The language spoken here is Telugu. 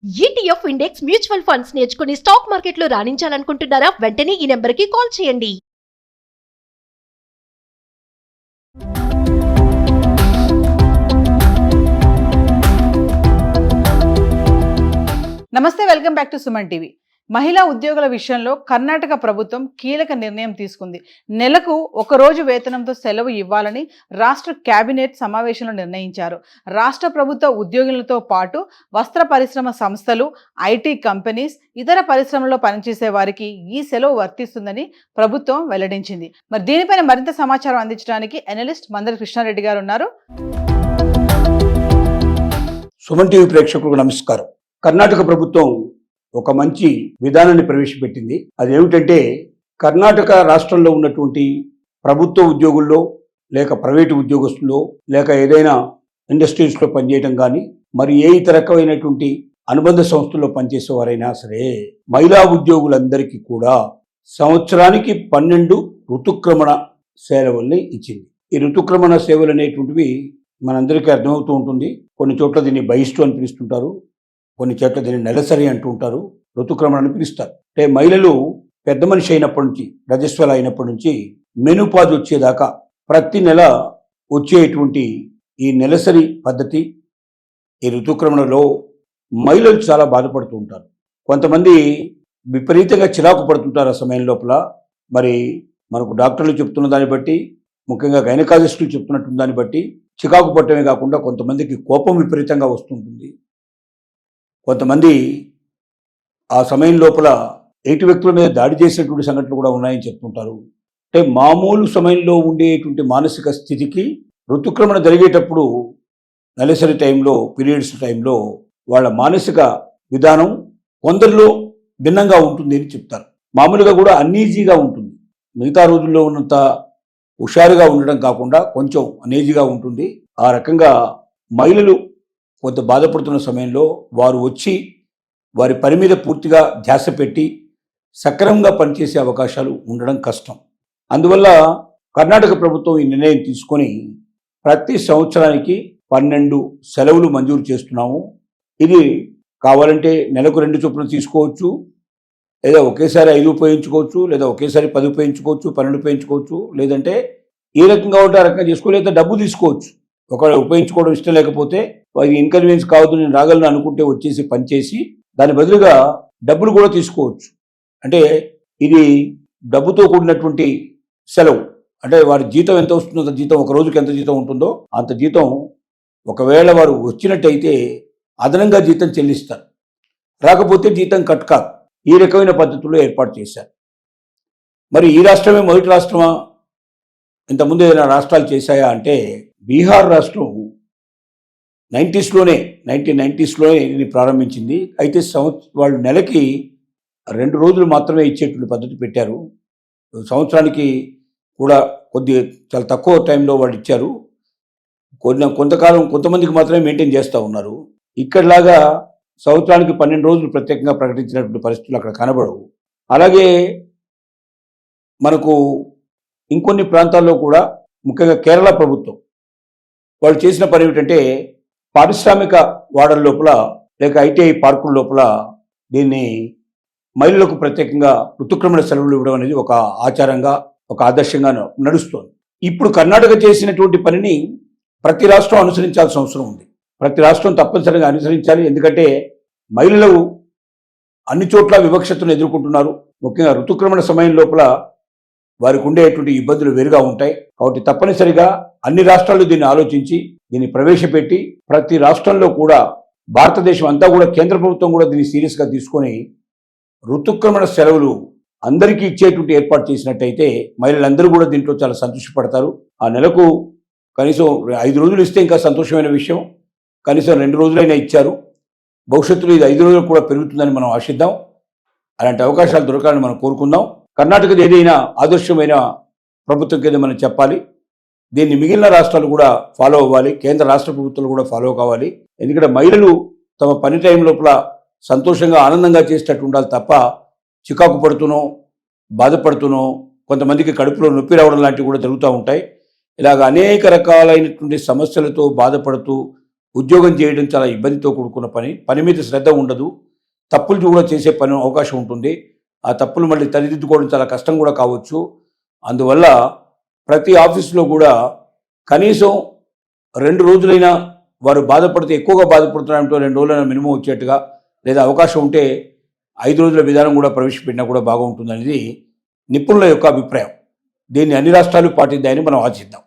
ఈటీఎఫ్ ఇండెక్స్ మ్యూచువల్ ఫండ్స్ నేర్చుకుని స్టాక్ మార్కెట్లో రాణించాలనుకుంటున్నారా? వెంటనే ఈ నెంబర్కి కాల్ చేయండి. నమస్తే, welcome back to Suman TV. మహిళా ఉద్యోగుల విషయంలో కర్ణాటక ప్రభుత్వం కీలక నిర్ణయం తీసుకుంది. నెలకు ఒకరోజు వేతనంతో సెలవు ఇవ్వాలని రాష్ట్ర కేబినెట్ సమావేశంలో నిర్ణయించారు. రాష్ట్ర ప్రభుత్వ ఉద్యోగులతో పాటు వస్త్ర పరిశ్రమ సంస్థలు, ఐటీ కంపెనీస్, ఇతర పరిశ్రమల్లో పనిచేసే వారికి ఈ సెలవు వర్తిస్తుందని ప్రభుత్వం వెల్లడించింది. మరి దీనిపైన మరింత సమాచారం అందించడానికి అనలిస్ట్ మందరి కృష్ణారెడ్డి గారు ఉన్నారు. సుమన్ టీవీ ప్రేక్షకులకు నమస్కారం. కర్ణాటక ప్రభుత్వం ఒక మంచి విధానాన్ని ప్రవేశపెట్టింది. అదేమిటంటే, కర్ణాటక రాష్ట్రంలో ఉన్నటువంటి ప్రభుత్వ ఉద్యోగుల్లో లేక ప్రైవేటు ఉద్యోగస్తుల్లో లేక ఏదైనా ఇండస్ట్రీస్లో పనిచేయడం కానీ మరి ఏ ఇతర రకమైనటువంటి అనుబంధ సంస్థల్లో పనిచేసేవారైనా సరే మహిళా ఉద్యోగులందరికీ కూడా సంవత్సరానికి 12 ఋతుక్రమణ సేవల్ని ఇచ్చింది. ఈ ఋతుక్రమణ సేవలు అనేటువంటివి మనందరికీ అర్థమవుతూ ఉంటుంది. కొన్ని చోట్ల దీన్ని బహిష్టు అని పిలుస్తుంటారు, కొన్ని చోట్ల దీన్ని నెలసరి అంటూ ఉంటారు, ఋతుక్రమణ అని పిలుస్తారు. అంటే మహిళలు పెద్ద మనిషి అయినప్పటి నుంచి, రజస్వల అయినప్పటి నుంచి మెనూపాజ్ వచ్చేదాకా ప్రతి నెల వచ్చేటువంటి ఈ నెలసరి పద్ధతి, ఈ ఋతుక్రమణలో మహిళలు చాలా బాధపడుతూ ఉంటారు. కొంతమంది విపరీతంగా చిరాకు పడుతుంటారు ఆ సమయం లోపల. మరి మనకు డాక్టర్లు చెప్తున్న దాన్ని బట్టి, ముఖ్యంగా గైనకాలజిస్టులు చెప్తున్నట్టు దాన్ని బట్టి చికాకు పట్టడమే కాకుండా కొంతమందికి కోపం విపరీతంగా వస్తుంటుంది. కొంతమంది ఆ సమయం లోపల ఎయిటి వ్యక్తుల మీద దాడి చేసేటువంటి సంఘటనలు కూడా ఉన్నాయని చెప్తుంటారు. అంటే మామూలు సమయంలో ఉండేటువంటి మానసిక స్థితికి ఋతుక్రమణ జరిగేటప్పుడు నెలసరి టైంలో, పీరియడ్స్ టైంలో వాళ్ళ మానసిక విధానం కొందరిలో భిన్నంగా ఉంటుంది అని చెప్తారు. మామూలుగా కూడా అన్ఈజీగా ఉంటుంది. మిగతా రోజుల్లో ఉన్నంత హుషారుగా ఉండడం కాకుండా కొంచెం అనీజీగా ఉంటుంది. ఆ రకంగా మహిళలు కొంత బాధపడుతున్న సమయంలో వారు వచ్చి వారి పని మీద పూర్తిగా ధ్యాస పెట్టి సక్రమంగా పనిచేసే అవకాశాలు ఉండడం కష్టం. అందువల్ల కర్ణాటక ప్రభుత్వం ఈ నిర్ణయం తీసుకొని ప్రతి సంవత్సరానికి 12 సెలవులు మంజూరు చేస్తున్నాము. ఇది కావాలంటే నెలకు 2 చొప్పున తీసుకోవచ్చు, లేదా ఒకేసారి 5 ఉపయోగించుకోవచ్చు, లేదా ఒకేసారి 10 ఉపయోగించుకోవచ్చు, 12 ఉపయోగించుకోవచ్చు, లేదంటే ఏ రకంగా ఉంటే ఆ రకంగా చేసుకోవచ్చు, లేదా డబ్బు తీసుకోవచ్చు. ఒకవేళ ఉపయోగించుకోవడం ఇష్టం లేకపోతే అది ఇన్కన్వీనియన్స్ కావద్దు, నేను రాగలను అనుకుంటే వచ్చేసి పనిచేసి దాని బదులుగా డబ్బులు కూడా తీసుకోవచ్చు. అంటే ఇది డబ్బుతో కూడినటువంటి సెలవు. అంటే వారి జీతం ఎంత వస్తుందో అంత జీతం, ఒక రోజుకి ఎంత జీతం ఉంటుందో అంత జీతం ఒకవేళ వారు వచ్చినట్టయితే అదనంగా జీతం చెల్లిస్తారు, రాకపోతే జీతం కట్ కాదు. ఈ రకమైన పద్ధతుల్లో ఏర్పాటు చేశారు. మరి ఈ రాష్ట్రమే మొదటి రాష్ట్రమా? ఇంతకుముందు ఏదైనా రాష్ట్రాలు చేశాయా అంటే, బీహార్ రాష్ట్రం 1990స్లోనే ఇది ప్రారంభించింది. అయితే వాళ్ళు నెలకి 2 రోజులు మాత్రమే ఇచ్చేటువంటి పద్ధతి పెట్టారు. సంవత్సరానికి కూడా చాలా తక్కువ టైంలో వాళ్ళు ఇచ్చారు. కొంతకాలం కొంతమందికి మాత్రమే మెయింటైన్ చేస్తూ ఉన్నారు. ఇక్కడలాగా సంవత్సరానికి 12 రోజులు ప్రత్యేకంగా ప్రకటించినటువంటి పరిస్థితులు అక్కడ కనబడవు. అలాగే మనకు ఇంకొన్ని ప్రాంతాల్లో కూడా, ముఖ్యంగా కేరళ ప్రభుత్వం వాళ్ళు చేసిన పని ఏమిటంటే, పారిశ్రామిక వాడల లోపల లేక ఐటీఐ పార్కుల లోపల దీన్ని మహిళలకు ప్రత్యేకంగా ఋతుక్రమణ సెలవులు ఇవ్వడం అనేది ఒక ఆచారంగా, ఒక ఆదర్శంగా నడుస్తోంది. ఇప్పుడు కర్ణాటక చేసినటువంటి పనిని ప్రతి రాష్ట్రం అనుసరించాల్సిన అవసరం ఉంది. ప్రతి రాష్ట్రం తప్పనిసరిగా అనుసరించాలి. ఎందుకంటే మహిళలు అన్ని చోట్ల వివక్షతను ఎదుర్కొంటున్నారు. ముఖ్యంగా ఋతుక్రమణ సమయం లోపల వారికి ఉండేటువంటి ఇబ్బందులు వేరుగా ఉంటాయి. కాబట్టి తప్పనిసరిగా అన్ని రాష్ట్రాలు దీన్ని ఆలోచించి దీన్ని ప్రవేశపెట్టి ప్రతి రాష్ట్రంలో కూడా, భారతదేశం అంతా కూడా, కేంద్ర ప్రభుత్వం కూడా దీన్ని సీరియస్గా తీసుకొని ఋతుక్రమణ సెలవులు అందరికీ ఇచ్చేటువంటి ఏర్పాటు చేసినట్టయితే మహిళలందరూ కూడా దీంట్లో చాలా సంతోషపడతారు. ఆ నెలకు కనీసం 5 రోజులు ఇస్తే ఇంకా సంతోషమైన విషయం. కనీసం 2 రోజులైనా ఇచ్చారు. భవిష్యత్తులో ఇది 5 రోజులు కూడా పెరుగుతుందని మనం ఆశిద్దాం. అలాంటి అవకాశాలు దొరకాలని మనం కోరుకుందాం. కర్ణాటకది ఏదైనా ఆదర్శమైన ప్రభుత్వం కింద మనం చెప్పాలి. దీన్ని మిగిలిన రాష్ట్రాలు కూడా ఫాలో అవ్వాలి, కేంద్ర రాష్ట్ర ప్రభుత్వాలు కూడా ఫాలో కావాలి. ఎందుకంటే మహిళలు తమ పని టైం లోపల సంతోషంగా, ఆనందంగా చేసేటట్టు ఉండాలి తప్ప చికాకు పడుతూనో, బాధపడుతూనో, కొంతమందికి కడుపులో నొప్పి రావడం లాంటివి కూడా జరుగుతూ ఉంటాయి. ఇలాగ అనేక రకాలైనటువంటి సమస్యలతో బాధపడుతూ ఉద్యోగం చేయడం చాలా ఇబ్బందితో కూడుకున్న పని మీద శ్రద్ధ ఉండదు, తప్పులు కూడా చేసే అవకాశం ఉంటుంది. ఆ తప్పులు మళ్ళీ సరిదిద్దుకోవడం చాలా కష్టం కూడా కావచ్చు. అందువల్ల ప్రతి ఆఫీసులో కూడా కనీసం 2 రోజులైనా వారు బాధపడితే, ఎక్కువగా బాధపడుతున్నారంటూ 2 రోజులైనా మినిమం వచ్చేట్టుగా, లేదా అవకాశం ఉంటే 5 రోజుల విధానం కూడా ప్రవేశపెట్టినా కూడా బాగుంటుందనేది నిపుణుల యొక్క అభిప్రాయం. దీన్ని అన్ని రాష్ట్రాలు పాటిద్దాయని మనం ఆశిద్దాం.